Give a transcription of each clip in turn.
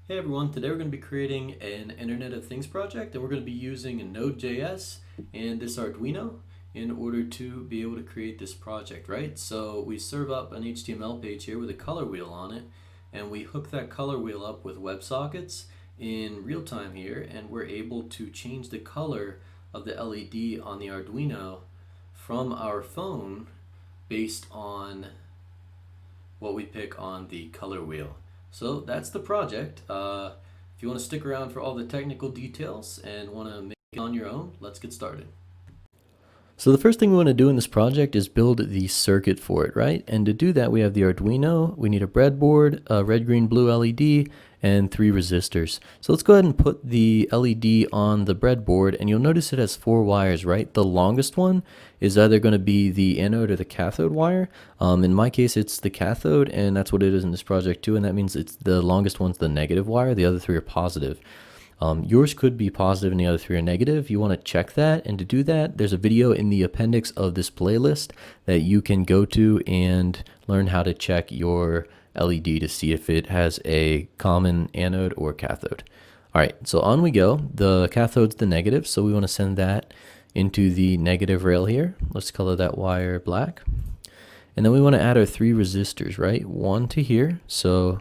Hey everyone, today we're going to be creating an Internet of Things project, and we're going to be using a Node.js and this Arduino in order to be able to create this project, right? So we serve up an HTML page here with a color wheel on it, and we hook that color wheel up with WebSockets in real time here, and we're able to change the color of the LED on the Arduino from our phone based on what we pick on the color wheel. So that's the project. If you want to stick around for all the technical details and want to make it on your own, let's get started. So the first thing we want to do in this project is build the circuit for it, right? And to do that, we have the Arduino, we need a breadboard, a red, green, blue LED, and 3 resistors. So let's go ahead and put the LED on the breadboard, and you'll notice it has 4 wires, right? The longest one is either going to be the anode or the cathode wire. In my case, it's the cathode, and that's what it is in this project too, and that means it's the longest one's the negative wire, the other 3 are positive. Yours could be positive and the other 3 are negative. You want to check that, and to do that, there's a video in the appendix of this playlist that you can go to and learn how to check your LED to see if it has a common anode or cathode. All right, so on we go. The cathode's the negative, so we want to send that into the negative rail here. Let's color that wire black. And then we want to add our 3 resistors, right? 1 to here, so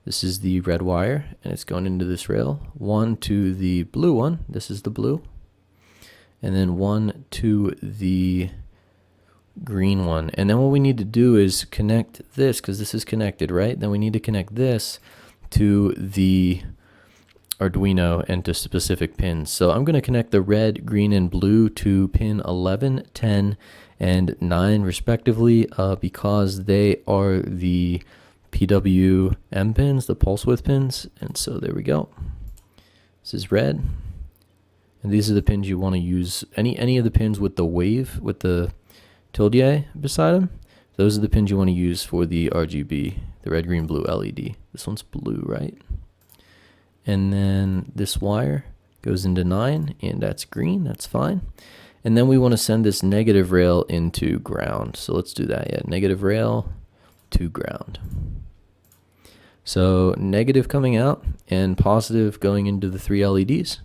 this is the red wire, and it's going into this rail. 1 to the blue one, this is the blue. And then 1 to the green one. And then what we need to do is connect this, because this is connected, right? Then we need to connect this to the Arduino and to specific pins. So I'm going to connect the red, green, and blue to pin 11, 10, and 9 respectively, because they are the PWM pins, the pulse width pins. And so there we go. This is red, and these are the pins you want to use. Any of the pins with the wave, with the tilde beside them, those are the pins you want to use for the RGB, the red, green, blue LED. This one's blue, right? And then this wire goes into 9, and that's green, that's fine. And then we want to send this negative rail into ground. So let's do that. Yeah, negative rail to ground. So negative coming out and positive going into the 3 LEDs,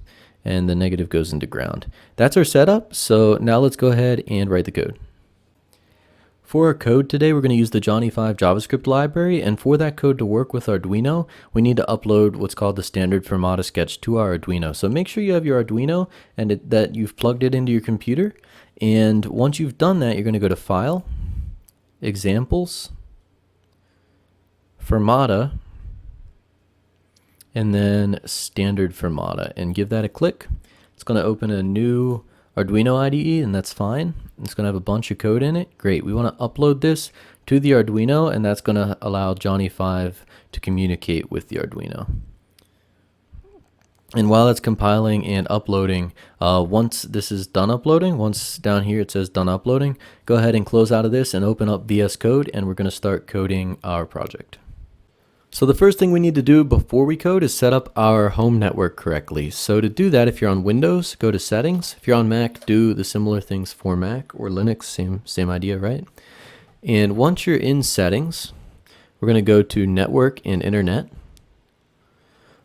and the negative goes into ground. That's our setup. So now let's go ahead and write the code. For our code today, we're going to use the Johnny5 JavaScript library, and for that code to work with Arduino, we need to upload what's called the standard Fermata sketch to our Arduino. So make sure you have your Arduino and that you've plugged it into your computer. And once you've done that, you're going to go to File, Examples, Fermata, and then Standard Fermata, and give that a click. It's going to open a new Arduino IDE, and that's fine. It's going to have a bunch of code in it. Great. We want to upload this to the Arduino, and that's going to allow Johnny5 to communicate with the Arduino. And while it's compiling and uploading, once this is done uploading, once down here it says done uploading, go ahead and close out of this and open up VS Code, and we're going to start coding our project. So the first thing we need to do before we code is set up our home network correctly. So to do that, if you're on Windows, go to Settings. If you're on Mac, do the similar things for Mac, or Linux, same idea, right? And once you're in Settings, we're going to go to Network and Internet.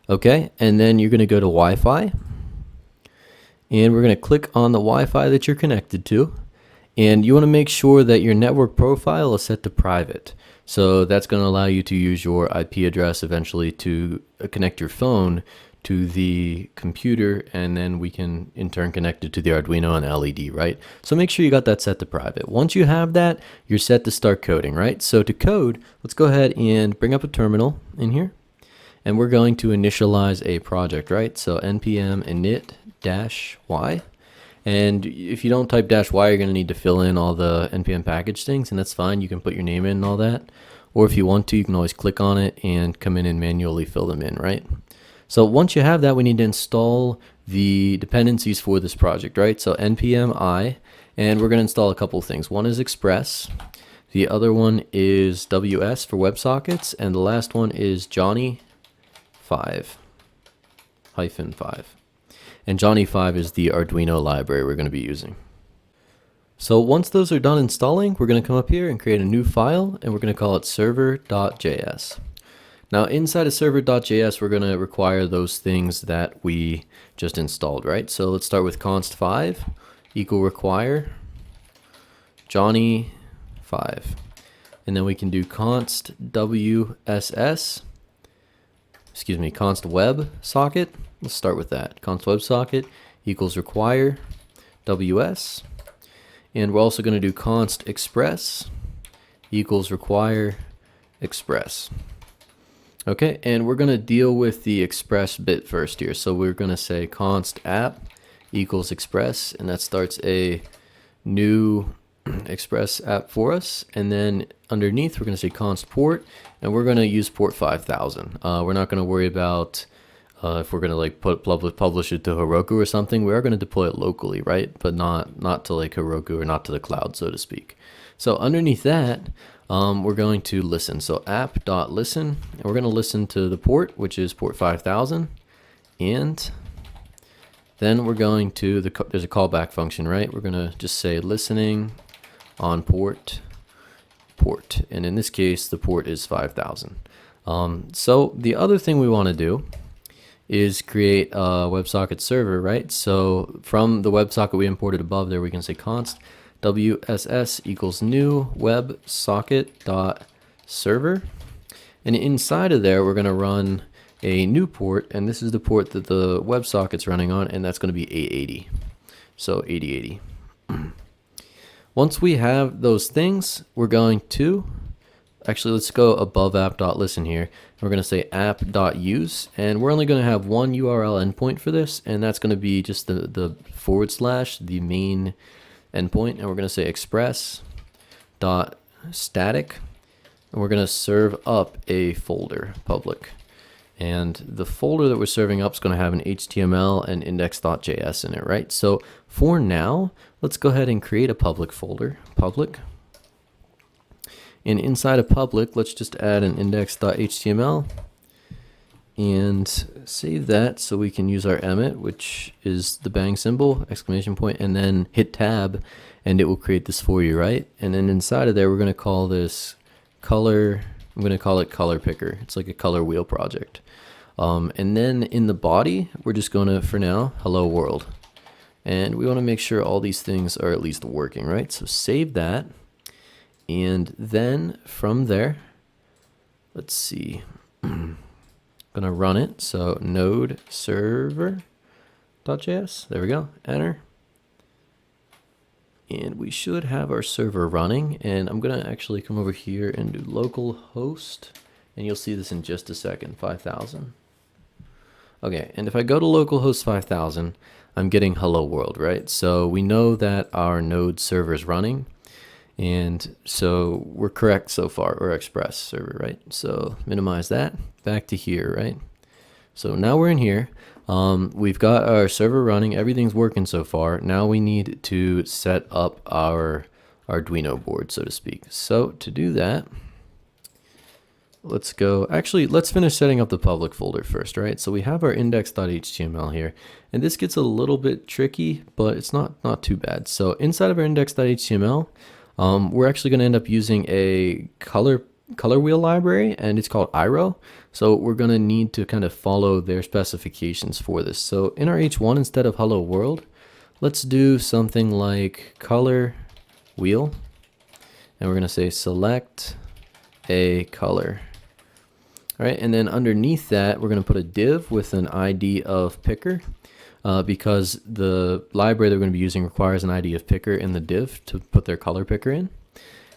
Okay, and then you're going to go to Wi-Fi. And we're going to click on the Wi-Fi that you're connected to. And you want to make sure that your network profile is set to private. So that's going to allow you to use your IP address eventually to connect your phone to the computer, and then we can in turn connect it to the Arduino and LED, right? So make sure you got that set to private. Once you have that, you're set to start coding, right? So to code, let's go ahead and bring up a terminal in here, and we're going to initialize a project, right? So npm init-y. And if you don't type -y, you're going to need to fill in all the npm package things, and that's fine. You can put your name in and all that. Or if you want to, you can always click on it and come in and manually fill them in, right? So once you have that, we need to install the dependencies for this project, right? So npm I, and we're going to install a couple of things. One is Express. The other one is WS for WebSockets. And the last one is Johnny5, -5. And Johnny5 is the Arduino library we're going to be using. So once those are done installing, we're going to come up here and create a new file, and we're going to call it server.js. Now inside of server.js, we're going to require those things that we just installed, right? So let's start with const5 equal require Johnny 5. And then we can do const WSS, const WebSocket. Let's start with that. Const WebSocket equals require WS. And we're also going to do const express equals require express. Okay, and we're going to deal with the express bit first here. So we're going to say const app equals express, and that starts a new express app for us. And then underneath, we're going to say const port, and we're going to use port 5000. We're not going to worry about if we're going to like publish it to Heroku or something. We are going to deploy it locally, right? But not to like Heroku or not to the cloud, so to speak. So underneath that, we're going to listen. So app.listen, and we're going to listen to the port, which is port 5000. And then we're going to, there's a callback function, right? We're going to just say listening on port. And in this case, the port is 5000. So the other thing we want to do is create a WebSocket server, right? So from the WebSocket we imported above there, we can say const WSS equals new WebSocket dot server. And inside of there, we're going to run a new port, and this is the port that the WebSocket's running on, and that's going to be 880. So 8080. Once we have those things, we're going to, actually let's go above app.listen here. We're going to say app.use, and we're only going to have one URL endpoint for this, and that's going to be just the / the main endpoint, and we're going to say express.static, and we're going to serve up a folder public. And the folder that we're serving up is going to have an HTML and index.js in it, right? So for now, let's go ahead and create a public folder, public. And inside of public, let's just add an index.html and save that so we can use our emmet, which is the bang symbol, exclamation point, and then hit tab, and it will create this for you, right? And then inside of there, we're going to call this color. I'm going to call it color picker. It's like a color wheel project. And then in the body, we're just going to, for now, hello world. And we want to make sure all these things are at least working, right? So save that. And then from there, let's see, I'm going to run it. So node server.js, there we go, enter. And we should have our server running. And I'm going to actually come over here and do localhost. And you'll see this in just a second, 5000. Okay, and if I go to localhost 5000, I'm getting hello world, right? So we know that our node server is running. And so we're correct so far, or express server, right? So minimize that, back to here, right? So now we're in here. We've got our server running, everything's working so far. Now we need to set up our Arduino board, so to speak. So to do that, let's go, actually, let's finish setting up the public folder first, right? So we have our index.html here, and this gets a little bit tricky, but it's not too bad. So inside of our index.html, we're actually going to end up using a color wheel library, and it's called IRO. So we're going to need to kind of follow their specifications for this. So in our H1, instead of hello world, let's do something like color wheel, and we're going to say select a color. All right, and then underneath that, we're going to put a div with an ID of picker. Because the library they're going to be using requires an ID of picker in the div to put their color picker in.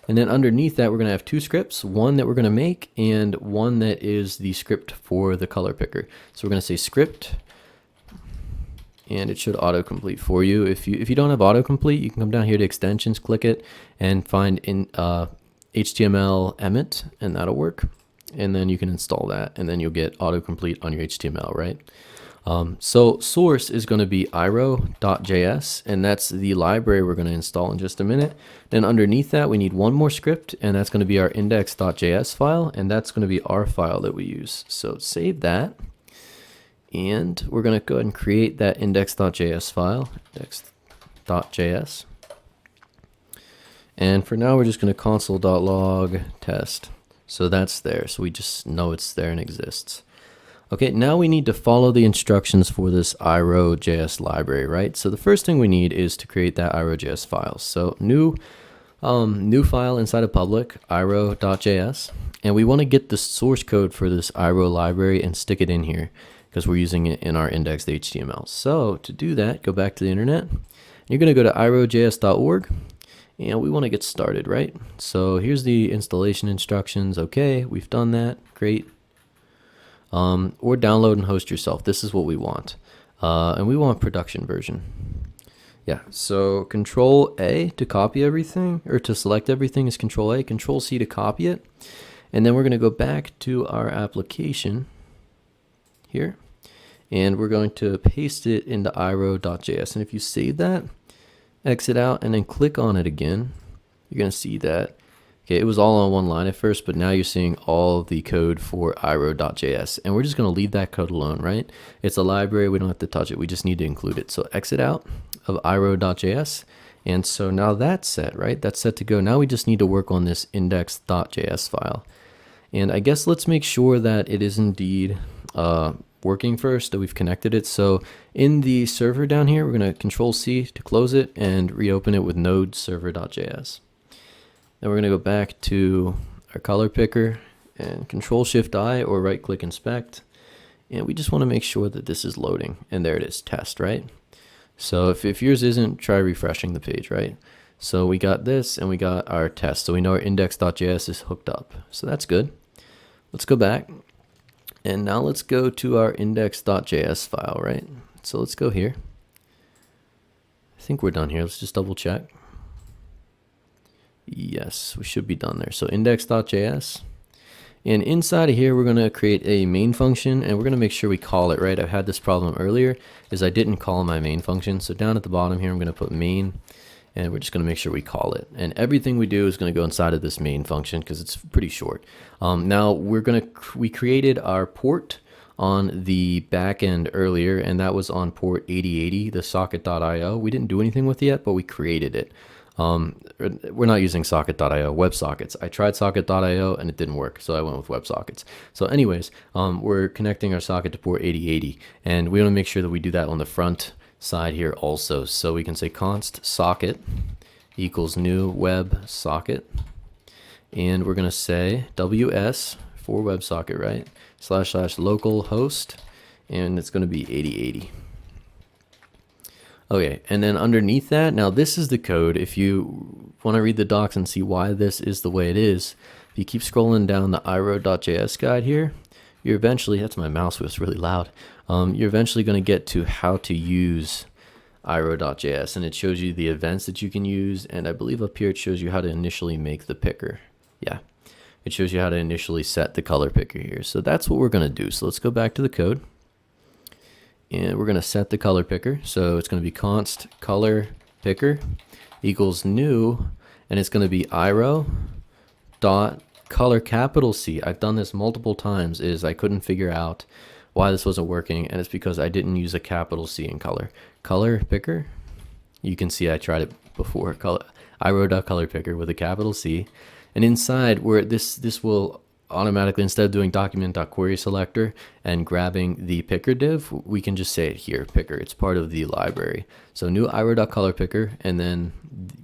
And then underneath that, we're going to have two scripts, one that we're going to make and one that is the script for the color picker. So we're going to say script, and it should autocomplete for you. If you don't have autocomplete, you can come down here to extensions, click it, and find in HTML emmet, and that'll work. And then you can install that, and then you'll get autocomplete on your HTML, right? So source is going to be iro.js, and that's the library we're going to install in just a minute. Then underneath that, we need one more script, and that's going to be our index.js file, and that's going to be our file that we use. So save that, and we're going to go ahead and create that index.js file, index.js. And for now, we're just going to console.log test. So that's there. So we just know it's there and exists. Okay, now we need to follow the instructions for this iro.js library, right? So the first thing we need is to create that iro.js file. So new file inside of public, iro.js, and we want to get the source code for this iro library and stick it in here because we're using it in our indexed HTML. So to do that, go back to the internet. You're going to go to irojs.org, and we want to get started, right? So here's the installation instructions. Okay, we've done that. Great. Or download and host yourself. This is what we want. And we want production version. Yeah, so Control A to copy everything, or to select everything is Control A, Control C to copy it. And then we're going to go back to our application here, and we're going to paste it into iro.js. And if you save that, exit out, and then click on it again, you're going to see that, okay, it was all on one line at first, but now you're seeing all the code for iro.js. And we're just going to leave that code alone, right? It's a library. We don't have to touch it. We just need to include it. So exit out of iro.js. And so now that's set, right? That's set to go. Now we just need to work on this index.js file. And I guess let's make sure that it is indeed working first, that we've connected it. So in the server down here, we're going to Control C to close it and reopen it with node server.js. Then we're going to go back to our color picker and Control Shift I or right click inspect. And we just want to make sure that this is loading. And there it is, test, right? So if yours isn't, try refreshing the page, right? So we got this and we got our test. So we know our index.js is hooked up. So that's good. Let's go back. And now let's go to our index.js file, right? So let's go here. I think we're done here. Let's just double check. Yes, we should be done there. So index.js. And inside of here, we're going to create a main function, and we're going to make sure we call it, right? I've had this problem earlier, is I didn't call my main function. So down at the bottom here, I'm going to put main, and we're just going to make sure we call it. And everything we do is going to go inside of this main function because it's pretty short. Now we created our port on the backend earlier, and that was on port 8080, the socket.io. We didn't do anything with it yet, but we created it. We're not using socket.io, WebSockets. I tried socket.io and it didn't work, so I went with WebSockets. So anyways, we're connecting our socket to port 8080, and we want to make sure that we do that on the front side here also. So we can say const socket equals new WebSocket, and we're going to say ws for WebSocket, right, / local host, and it's going to be 8080. Okay, and then underneath that, now this is the code. If you want to read the docs and see why this is the way it is, if you keep scrolling down the iro.js guide here, you're eventually, that's my mouse wheel, it's really loud. You're eventually going to get to how to use iro.js, and it shows you the events that you can use, and I believe up here it shows you how to initially make the picker. Yeah, it shows you how to initially set the color picker here. So that's what we're going to do. So let's go back to the code. And we're going to set the color picker. So it's going to be const color picker equals new, and it's going to be iro dot color capital C. I've done this multiple times, is I couldn't figure out why this wasn't working, and it's because I didn't use a capital C in color. Color picker, you can see I tried it before, iro dot color picker with a capital C, and inside where this will automatically, instead of doing document.query selector and grabbing the picker div, we can just say it here, picker. It's part of the library. So new iro.color picker, and then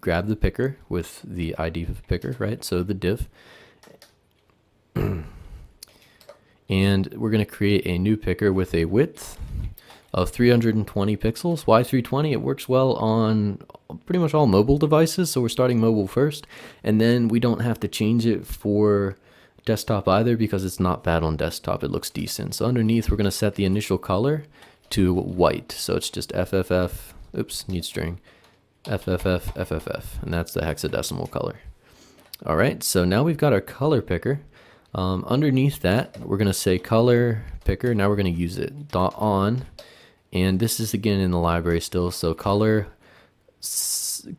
grab the picker with the ID of the picker, right? So the div. And we're going to create a new picker with a width of 320 pixels. Why 320? It works well on pretty much all mobile devices. So we're starting mobile first, and then we don't have to change it for desktop either because it's not bad on desktop. It looks decent. So underneath, we're going to set the initial color to white. So it's just FFF, oops, need string, FFF, FFF, and that's the hexadecimal color. All right, so now we've got our color picker. Underneath that, we're going to say color picker. Now we're going to use it, dot on, and this is again in the library still. So color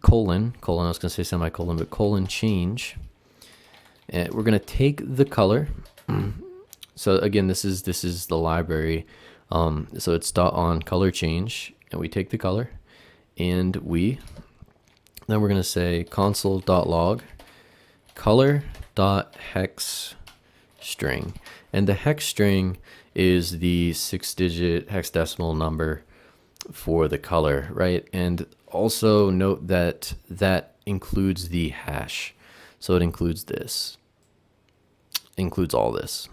colon, I was going to say semicolon, but colon change. And we're going to take the color. So again, this is the library. So it's dot on color change, and we take the color, and then we're going to say console.log color.hex string. And the hex string is the 6-digit hexadecimal number for the color, right? And also note that that includes the hash. So it includes this, includes all this.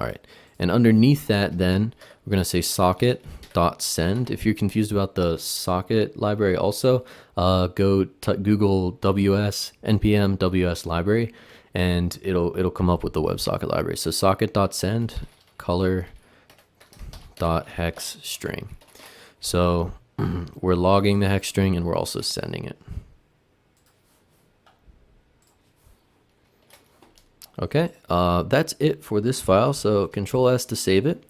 All right. And underneath that, then we're going to say socket.send. If you're confused about the socket library also, go to Google WS, npm WS library, and it'll come up with the WebSocket library. So socket.send color.hex string. So we're logging the hex string and we're also sending it. Okay, that's it for this file. So Control S to save it.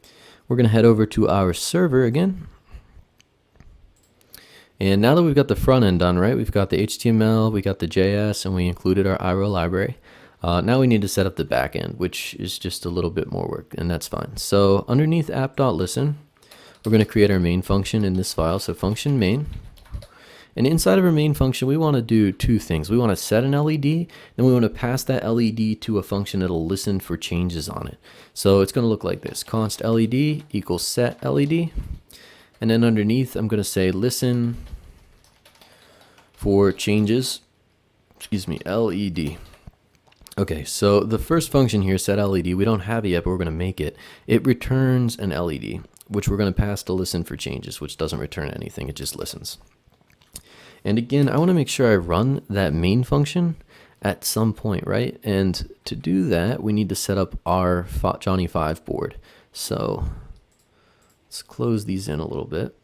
We're going to head over to our server again. And now that we've got the front end done, right, we've got the HTML, we got the JS, and we included our IRO library. Now we need to set up the back end, which is just a little bit more work, and that's fine. So underneath app.listen, we're going to create our main function in this file. So function main. And inside of our main function, we want to do two things. We want to set an LED, then we want to pass that LED to a function that'll listen for changes on it. So it's going to look like this: const LED equals set LED. And then underneath, I'm going to say listen for changes, LED. Okay, so the first function here, set LED, we don't have it yet, but we're going to make it. It returns an LED, which we're going to pass to listen for changes, which doesn't return anything, it just listens. And again, I want to make sure I run that main function at some point, right? And to do that, we need to set up our Johnny 5 board. So let's close these in a little bit.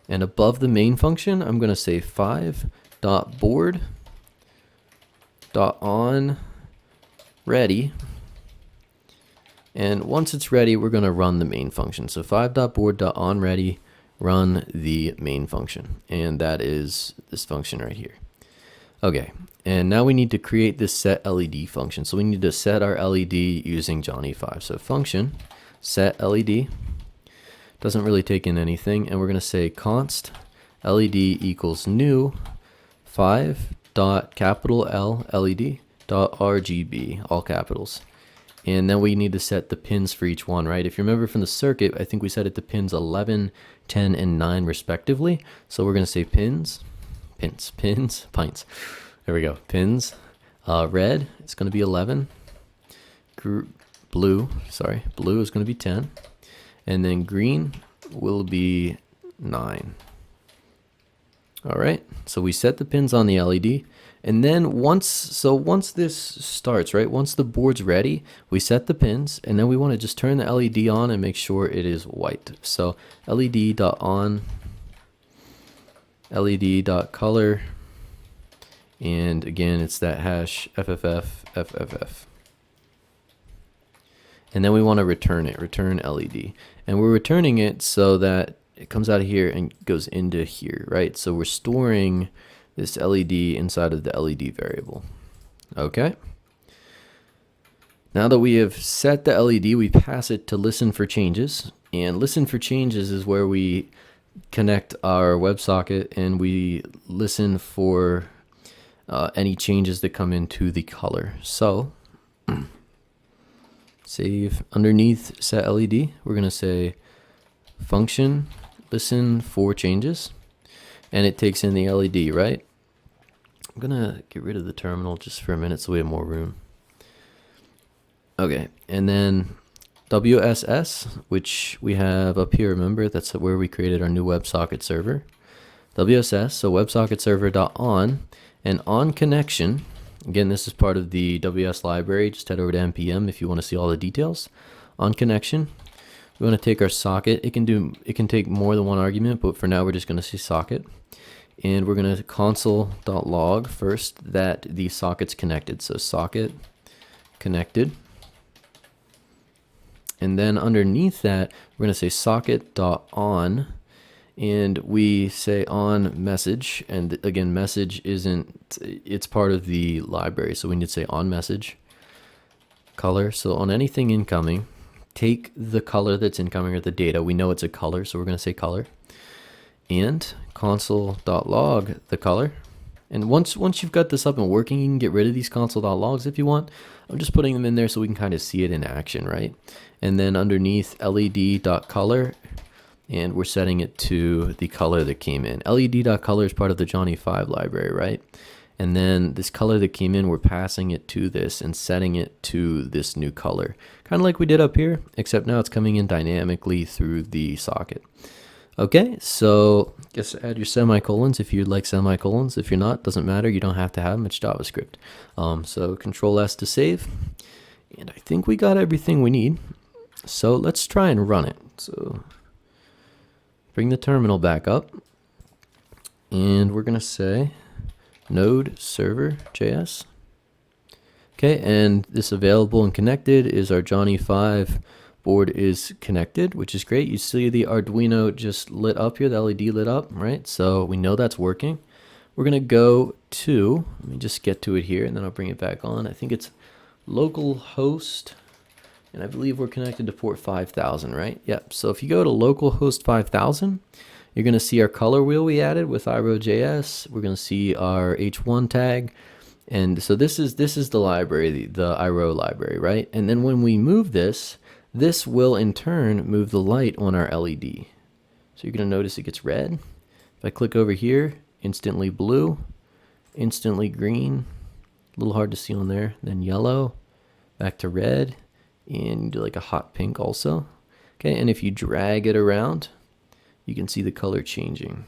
And above the main function, I'm going to say 5.board.onReady. And once it's ready, we're going to run the main function. So 5.board.onReady, run the main function. And that is this function right here. Okay, and now we need to create this set LED function. So we need to set our LED using Johnny 5. So function set LED. Doesn't really take in anything, and we're going to say const LED equals new 5.L LED.RGB, all capitals. And then we need to set the pins for each one, right? If you remember from the circuit, I think we set it to pins 11, 10, and 9 respectively. So we're going to say pints. There we go, pins. Red, it's going to be 11. Blue is going to be 10. And then green will be 9. All right, so we set the pins on the LED. And then once this starts, right, once the board's ready, we set the pins, and then we want to just turn the LED on and make sure it is white. So LED.on, LED.color, and again, it's that hash FFF. And then we want to return it, return LED. And we're returning it so that it comes out of here and goes into here, right? So we're storing this LED inside of the LED variable. Okay. Now that we have set the LED, we pass it to listen for changes. And listen for changes is where we connect our WebSocket and we listen for any changes that come into the color. So save underneath set LED, we're going to say function listen for changes. And it takes in the LED, right? I'm gonna get rid of the terminal just for a minute so we have more room. Okay, and then WSS, which we have up here, remember, that's where we created our new WebSocket server. WSS, so WebSocket server.on, and on connection, again, this is part of the WS library, just head over to npm if you want to see all the details. On connection, we want to take our socket. It can take more than one argument, but for now we're just going to say socket. And we're going to console.log first that the socket's connected. So socket connected. And then underneath that, we're going to say socket.on. And we say on message. And again, message it's part of the library. So we need to say on message color. So on anything incoming, take the color that's incoming or the data. We know it's a color, so we're going to say color. And console.log the color. And once you've got this up and working, you can get rid of these console.logs if you want. I'm just putting them in there so we can kind of see it in action, right? And then underneath led.color, and we're setting it to the color that came in. led.color is part of the Johnny 5 library, right? And then this color that came in, we're passing it to this and setting it to this new color. Kind of like we did up here, except now it's coming in dynamically through the socket. Okay, so just add your semicolons if you'd like semicolons. If you're not, doesn't matter. You don't have to have them. It's JavaScript. So Control S to save. And I think we got everything we need. So let's try and run it. So bring the terminal back up. And we're going to say node server.js. Okay, and this available and connected is our Johnny 5 board is connected, which is great. You see the Arduino just lit up here, the LED lit up, right? So we know that's working. We're gonna go to, let me just get to it here and then I'll bring it back on. I think it's localhost, and I believe we're connected to port 5000, right? Yep, so if you go to localhost 5000, you're gonna see our color wheel we added with iro.js. We're gonna see our h1 tag. And so this is the library, the iro library, right? And then when we move this will in turn move the light on our LED. So you're going to notice it gets red. If I click over here, instantly blue, instantly green, a little hard to see on there, then yellow, back to red, and do like a hot pink also. Okay, and if you drag it around, you can see the color changing.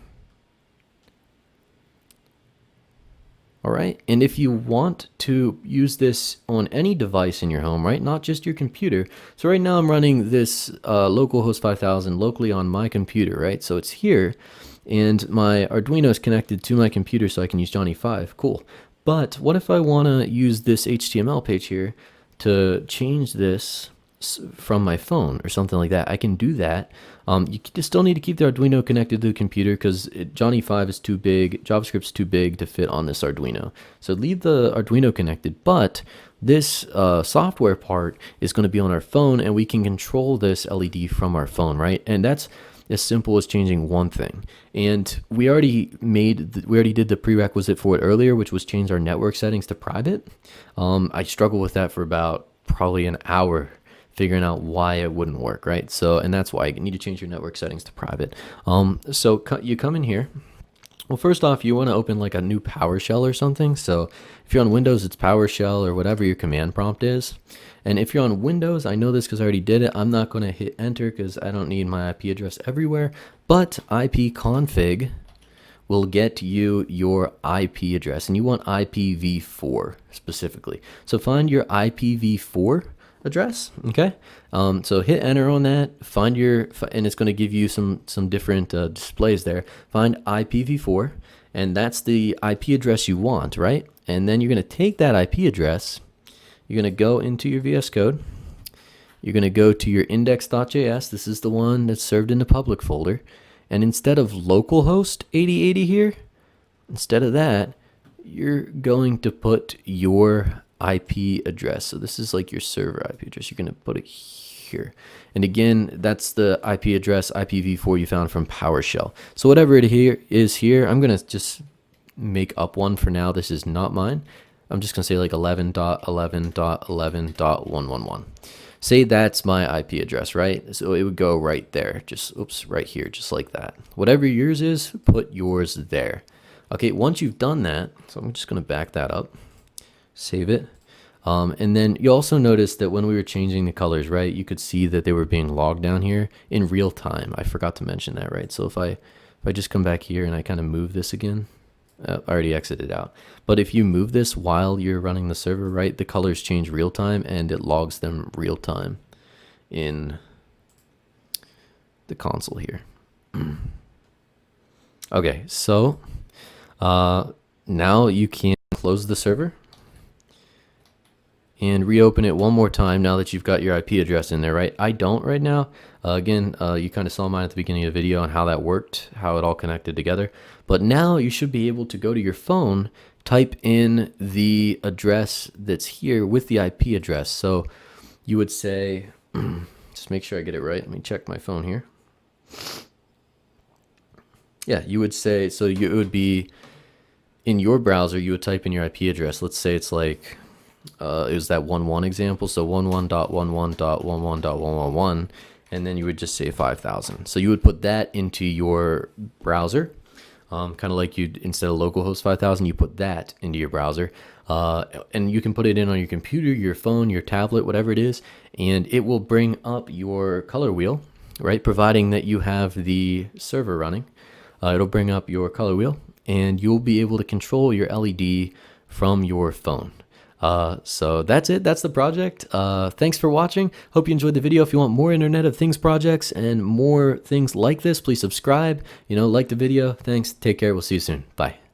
All right, and if you want to use this on any device in your home, right, not just your computer. So right now I'm running this localhost 5000 locally on my computer, right? So it's here, and my Arduino is connected to my computer so I can use Johnny 5, cool. But what if I wanna use this HTML page here to change this from my phone or something like that? I can do that. You still need to keep the Arduino connected to the computer because Johnny 5 is too big, JavaScript's too big to fit on this Arduino. So leave the Arduino connected, but this software part is going to be on our phone, and we can control this LED from our phone, right? And that's as simple as changing one thing. And we already did the prerequisite for it earlier, which was change our network settings to private. I struggled with that for about probably an hour, figuring out why it wouldn't work, right? So, and that's why you need to change your network settings to private. So you come in here. Well, first off, you want to open like a new PowerShell or something. So if you're on Windows, it's PowerShell or whatever your command prompt is. And if you're on Windows, I know this because I already did it. I'm not going to hit enter because I don't need my IP address everywhere. But ipconfig will get you your IP address, and you want IPv4 specifically. So find your IPv4 address. Okay, so hit enter on that, find your, and it's going to give you some different displays there. Find IPv4, and that's the IP address you want, right? And then you're going to take that IP address, you're going to go into your VS Code, you're going to go to your index.js. This is the one that's served in the public folder, and instead of localhost 8080 here, instead of that, you're going to put your IP address. So this is like your server IP address. You're going to put it here. And again, that's the IP address, IPv4 you found from PowerShell. So whatever it is here, I'm going to just make up one for now. This is not mine. I'm just going to say like 11.11.11.111. Say that's my IP address, right? So it would go right there. Just, oops, right here, just like that. Whatever yours is, put yours there. Okay, once you've done that, so I'm just going to back that up. Save it. And then you also notice that when we were changing the colors, right, you could see that they were being logged down here in real time. I forgot to mention that, right? So if I just come back here and I kind of move this again, I already exited out. But if you move this while you're running the server, right, the colors change real time and it logs them real time in the console here. Okay, so now you can close the server and reopen it one more time now that you've got your IP address in there, right? I don't right now. Again, you kind of saw mine at the beginning of the video on how that worked, how it all connected together. But now you should be able to go to your phone, type in the address that's here with the IP address. So you would say, just make sure I get it right. Let me check my phone here. Yeah, you would say, so it would be in your browser, you would type in your IP address. Let's say it's like, it was that 1.1 example. So 11.11.11.111, and then you would just say 5,000. So you would put that into your browser. Kind of like you'd, instead of localhost 5,000, you put that into your browser. And you can put it in on your computer, your phone, your tablet, whatever it is, and it will bring up your color wheel, right? Providing that you have the server running, it'll bring up your color wheel, and you'll be able to control your LED from your phone. So that's it. That's the project. Thanks for watching. Hope you enjoyed the video. If you want more Internet of Things projects and more things like this, please subscribe, like the video. Thanks. Take care. We'll see you soon. Bye.